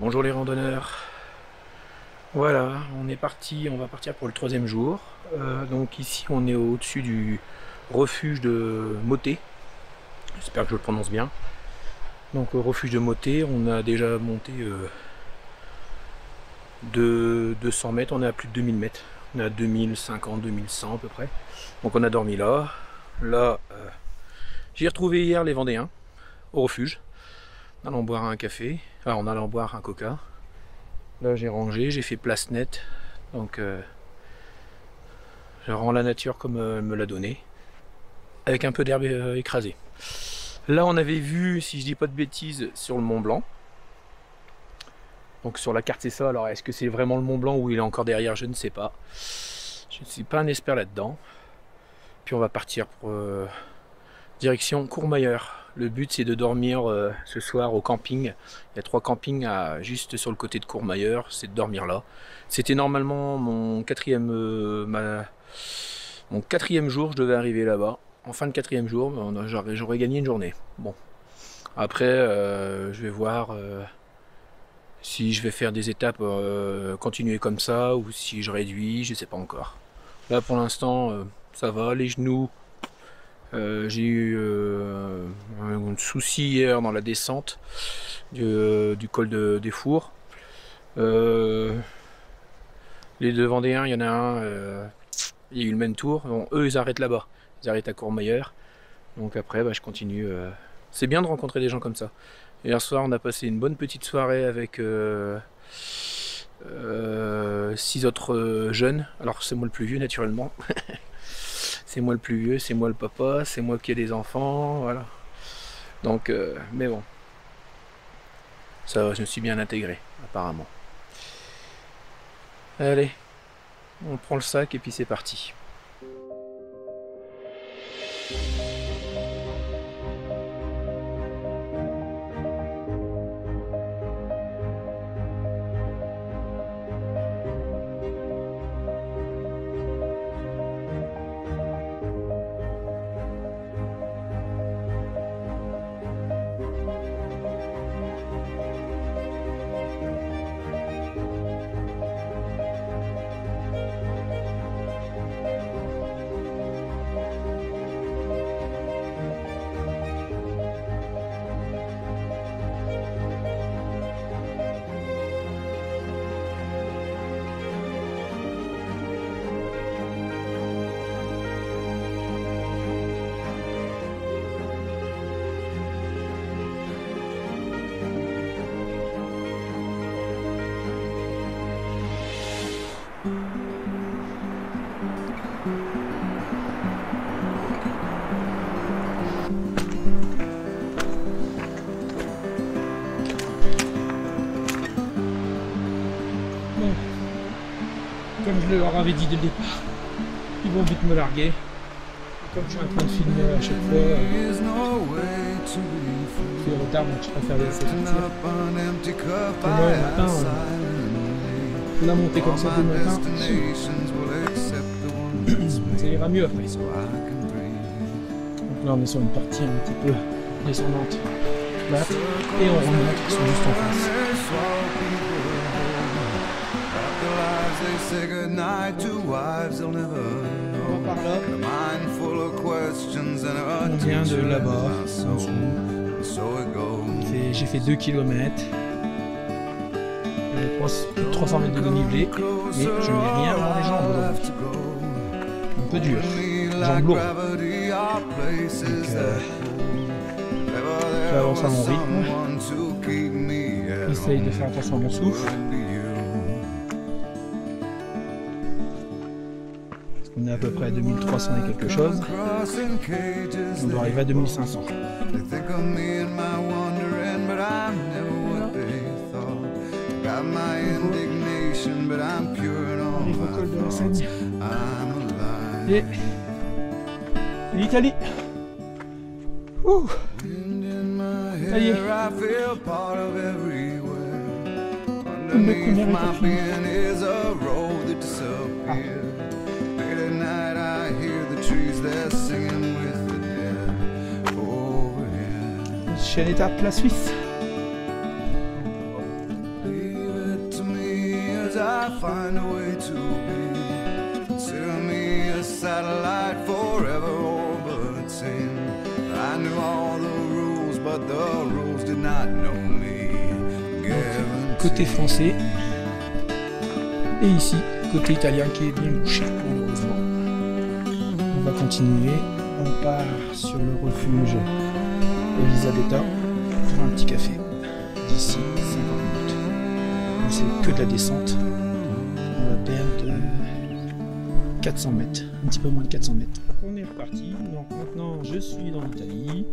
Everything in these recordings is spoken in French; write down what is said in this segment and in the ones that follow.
Bonjour les randonneurs. Voilà, on est parti, on va partir pour le 3e jour. Donc ici on est au-dessus du refuge de Moté. J'espère que je le prononce bien. Donc au refuge de Moté, on a déjà monté de 200 mètres, on est à plus de 2000 mètres. On est à 2050, 2100 à peu près. Donc on a dormi là. Là, j'ai retrouvé hier les Vendéens au refuge. En allant boire un café, en allant boire un coca. Là j'ai rangé, j'ai fait place nette, donc je rends la nature comme elle me l'a donné, avec un peu d'herbe écrasée. Là on avait vu, si je dis pas de bêtises, sur le Mont Blanc. Donc sur la carte c'est ça, alors est-ce que c'est vraiment le Mont Blanc ou il est encore derrière, je ne sais pas. Je ne suis pas un expert là-dedans. Puis on va partir pour direction Courmayeur. Le but c'est de dormir ce soir au camping. Il y a 3 campings juste sur le côté de Courmayeur, c'est de dormir là. C'était normalement mon quatrième jour, je devais arriver là-bas. En fin de 4e jour, j'aurais gagné une journée. Bon, après je vais voir si je vais faire des étapes, continuer comme ça, ou si je réduis, je sais pas encore. Là pour l'instant ça va, les genoux. J'ai eu un souci hier dans la descente du col des Fours. Les 2 Vendéens, il y en a un, il y a eu le même tour. Bon, eux ils arrêtent là-bas, ils arrêtent à Courmayeur. Donc après je continue. C'est bien de rencontrer des gens comme ça. Hier soir on a passé une bonne petite soirée avec 6 autres jeunes. Alors c'est moi le plus vieux naturellement. C'est moi le plus vieux, c'est moi le papa, c'est moi qui ai des enfants, voilà. Donc, mais bon, ça, je me suis bien intégré, apparemment. Allez, on prend le sac et puis c'est parti. Comme je leur avais dit dès le départ, ils vont vite me larguer. Et comme je suis en train de filmer à chaque fois, c'est le retard, donc je préfère laisser sortir. Pour moi, le matin, la montée comme ça dès le matin, ça ira mieux après. Donc là, on est sur une partie un petit peu descendante, plate, et on remonte, ils sont juste en face. Say goodnight to wives they'll never know. Par là. A mind full of questions and a On vient de là-bas. So it goes. J'ai fait 2 km. Plus de 300 mètres de dénivelé. Mais je n'ai rien dans les jambes aujourd'hui. Un peu dur. Jambes lourdes. Donc, j'avance à mon rythme. J'essaye de faire attention à mon souffle. On est à peu près à 2300 et quelque chose. On doit arriver à 2500. On arrive au col de la Seine. Et l'Italie. Ouh. Ça y est. Une première étape finie. Ah. Prochaine étape, la Suisse. find a way to be. Consider me a satellite forever orbiting. I knew all the rules, but the rules did not know me. Côté français et ici côté italien qui est bien bouché malheureusement. On va continuer, on part sur le refuge Elisabetta pour un petit café d'ici 50 minutes. Donc c'est que de la descente, on va perdre 400 mètres, un petit peu moins de 400 mètres. On est reparti, donc maintenant je suis dans l'Italie.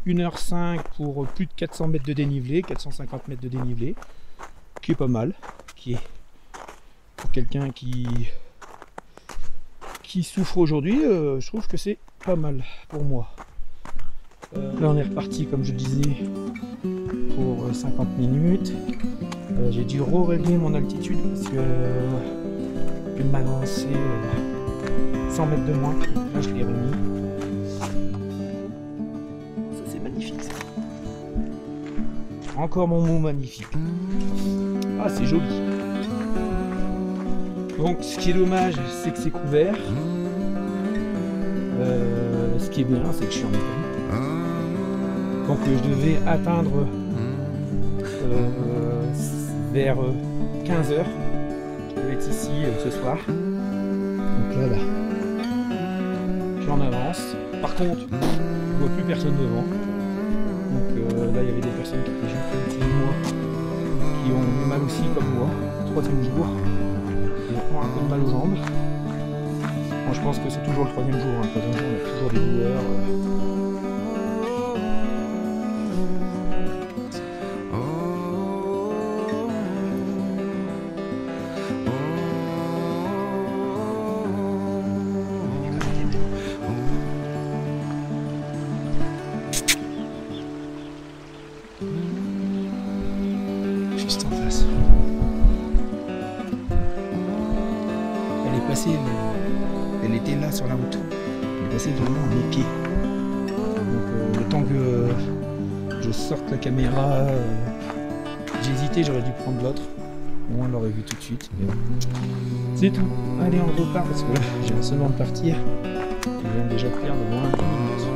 1h05 pour plus de 400 mètres de dénivelé, 450 mètres de dénivelé, qui est pas mal, qui est pour quelqu'un qui souffre aujourd'hui, je trouve que c'est pas mal pour moi. Là on est reparti comme je disais pour 50 minutes. J'ai dû régler mon altitude parce que je m'a lancé 100 mètres de moins, là je l'ai remis. Magnifique ça. Encore mon mot magnifique. Ah c'est joli. Donc ce qui est dommage c'est que c'est couvert. Ce qui est bien c'est que je suis en Italie. Donc je devais atteindre vers 15h. Je devais être ici ce soir. Donc là je suis en avance. Par contre je vois plus personne devant. Donc là il y avait des personnes qui étaient juste en dessous de moi, qui ont eu mal aussi comme moi, 3e jour, ils ont un peu de mal aux jambes. Moi je pense que c'est toujours le 3e jour, le 3e jour on a toujours des douleurs. Juste en face. Elle est passée, elle était là sur la route. Elle est passée vraiment à mes pieds. Donc le temps que je sorte la caméra, j'ai hésité, j'aurais dû prendre l'autre. Au moins on l'aurait vu tout de suite. C'est tout. Allez on repart parce que là j'ai un seulement de partir. Je viens déjà perdre moins de 10 minutes.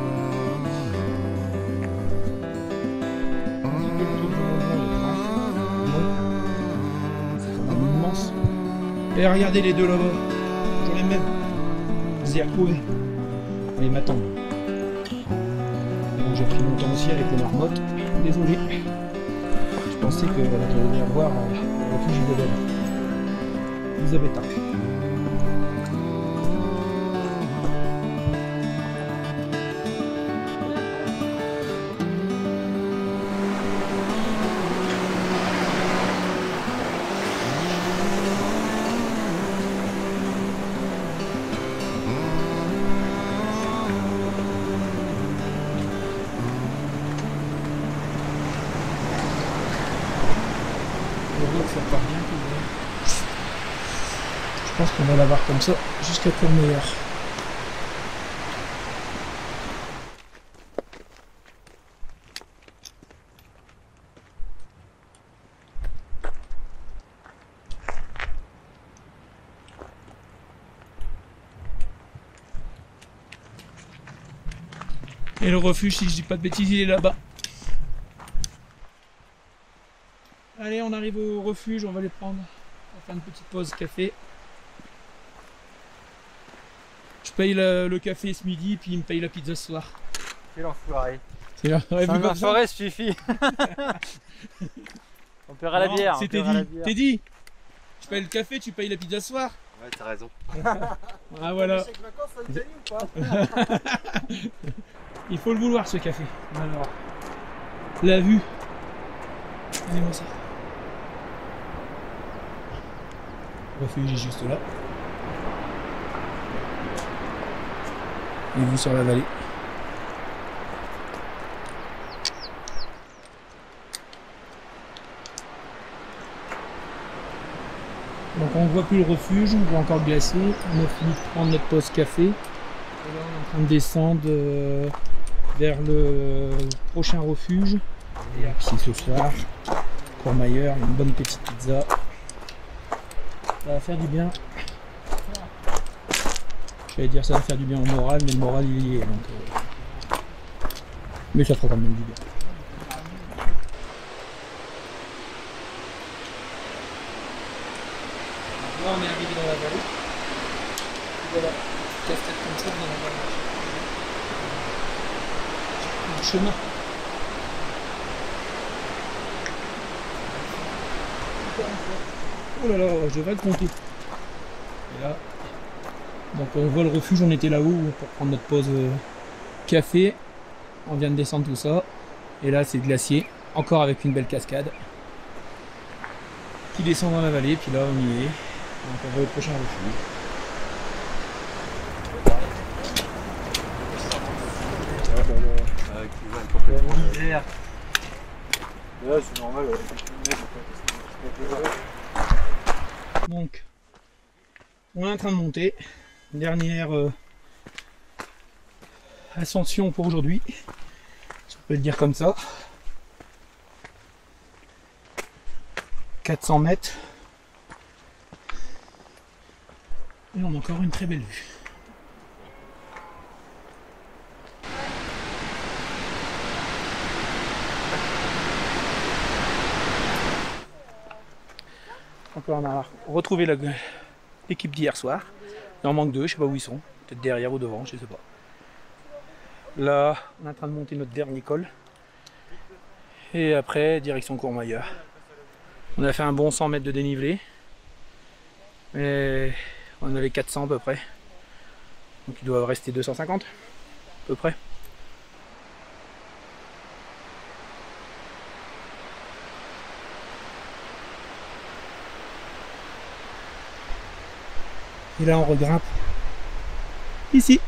Et regardez les deux là-bas, toujours les mêmes. Je les ai retrouvés. Allez, m'attendre. Donc j'ai pris mon temps aussi avec les marmottes. Désolé. Je pensais que j'allais venir voir le refuge Elisabetta. Ça part bien. Je pense qu'on va l'avoir comme ça jusqu'à Courmayeur. Et le refuge, si je dis pas de bêtises, il est là-bas. Allez, on arrive au refuge, on va les prendre. On va faire une petite pause café. Je paye le café ce midi, puis il me paye la pizza ce soir. Quel enfoiré. C'est la soirée suffit. On paiera la bière. C'était dit. T'es dit. Je paye le café, tu payes la pizza ce soir. Ouais, t'as raison. Ah voilà. Il faut le vouloir ce café. Alors, la vue. Regardez-moi ça. Le refuge est juste là. Et vue sur la vallée. Donc on ne voit plus le refuge, on voit encore le glacier. On a fini de prendre notre pause café. Et là on est en train de descendre vers le prochain refuge. Et puis ce soir, Courmayeur, une bonne petite pizza. Ça va faire du bien. J'allais dire ça va faire du bien au moral, mais le moral il y est. Donc, mais ça fera quand même du bien. Là on est arrivé dans la vallée. Voilà, cascade comme ça dans la vallée. Le chemin. Oh là là, je devrais le compter. Et là, donc on voit le refuge, on était là-haut pour prendre notre pause café. On vient de descendre tout ça. Et là c'est le glacier, encore avec une belle cascade qui descend dans la vallée. Puis là on y est. Donc on va au prochain refuge. Ouais, c'est normal. Donc on est en train de monter. Dernière ascension pour aujourd'hui. Si on peut le dire comme ça. 400 mètres. Et on a encore une très belle vue. Donc là on a retrouvé l'équipe d'hier soir. Il en manque deux, je sais pas où ils sont. Peut-être derrière ou devant, je sais pas. Là, on est en train de monter notre dernier col. Et après, direction Courmayeur. On a fait un bon 100 mètres de dénivelé. Mais on avait 400 à peu près. Donc il doit rester 250 à peu près. Et là on regrimpe ici.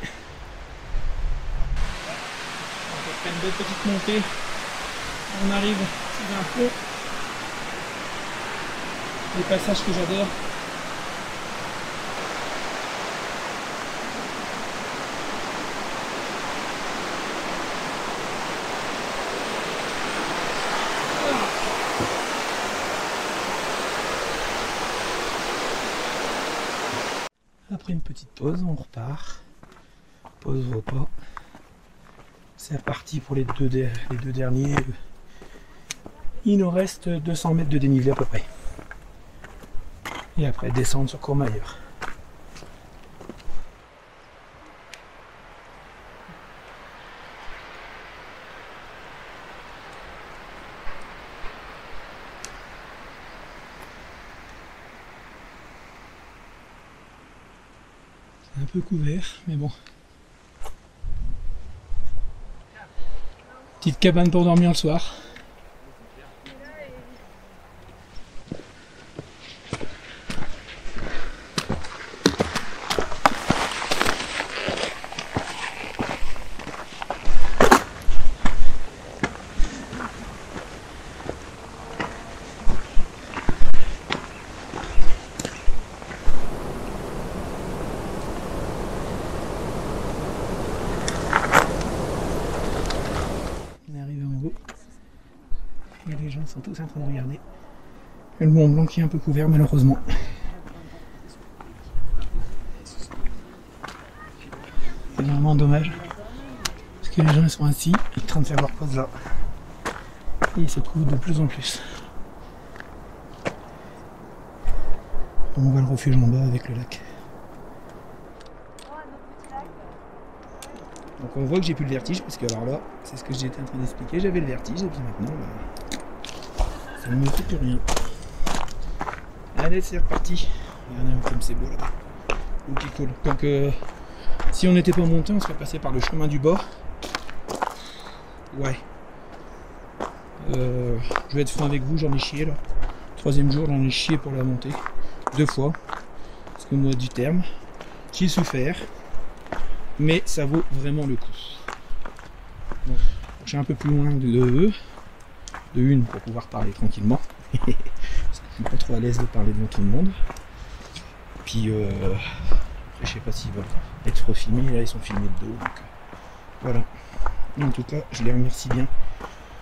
On fait une belle petite montée. On arrive sur un pont. Des passages que j'adore. Après une petite pause, on repart. Pause repas. C'est reparti pour les deux derniers. Il nous reste 200 mètres de dénivelé à peu près. Et après descendre sur Courmayeur. C'est un peu couvert, mais bon. Petite cabane pour dormir le soir. Et les gens sont tous en train de regarder. Et le Mont Blanc qui est un peu couvert malheureusement. C'est vraiment dommage. Parce que les gens sont assis, en train de faire leur pause là. Et ils se couvrent de plus en plus. On voit le refuge en bas avec le lac. Donc on voit que j'ai plus le vertige parce que alors là, c'est ce que j'étais en train d'expliquer, j'avais le vertige et puis maintenant ça ne me fait plus rien. Allez, c'est reparti. Regardez comme c'est beau là-bas. Ok, cool. Donc si on n'était pas monté, on serait passé par le chemin du bord. Ouais. Je vais être franc avec vous, j'en ai chié là. Troisième jour, j'en ai chié pour la montée. 2 fois. Parce que moi du terme, j'ai souffert. Mais ça vaut vraiment le coup. Bon, je suis un peu plus loin de une pour pouvoir parler tranquillement. Parce que je suis pas trop à l'aise de parler devant tout le monde. Puis après je sais pas s'ils veulent être refilmés, là ils sont filmés de dos. Donc voilà. En tout cas, je les remercie bien.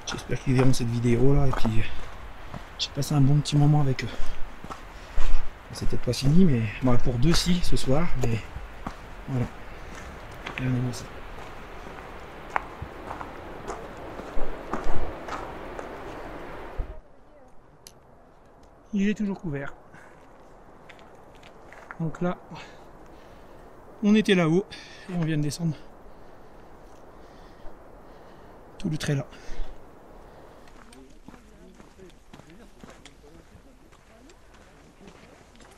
J'espère qu'ils verront cette vidéo là et puis J'ai passé un bon petit moment avec eux. C'est peut-être pas fini, mais bon, pour deux si ce soir, mais voilà. Regardez-moi ça. Il est toujours couvert. Donc là, on était là-haut et on vient de descendre tout le trait là.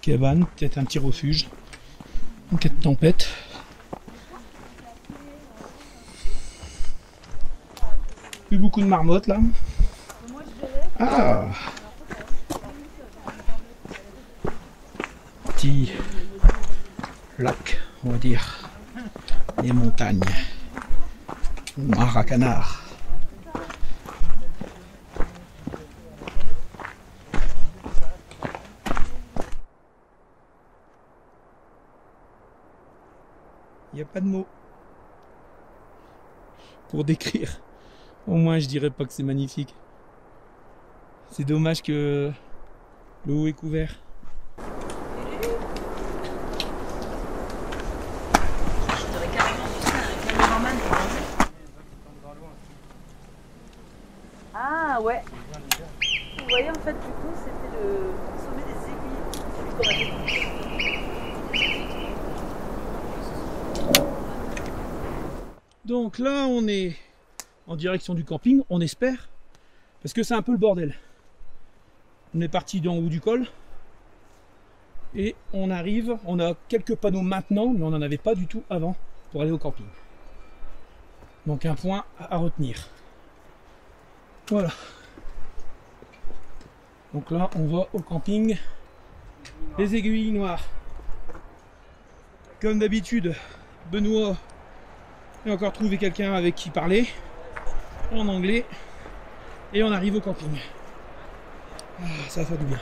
Cabane, peut-être un petit refuge en cas de tempête. Plus beaucoup de marmottes là. Ah, petit lac, on va dire, les montagnes, Maracanard. Il n'y a pas de mots pour décrire. Au moins, je dirais pas que c'est magnifique. C'est dommage que l'eau est couverte. Ah ouais. Vous voyez en fait du coup c'était le sommet des aiguilles. Donc là on est en direction du camping, on espère, parce que c'est un peu le bordel. On est parti d'en haut du col et on arrive, on a quelques panneaux maintenant, mais on n'en avait pas du tout avant pour aller au camping. Donc un point à retenir. Voilà. Donc là on va au camping Les Aiguilles Noires. Comme d'habitude, Benoît a encore trouvé quelqu'un avec qui parler en anglais et on arrive au camping. Ah, ça va faire du bien.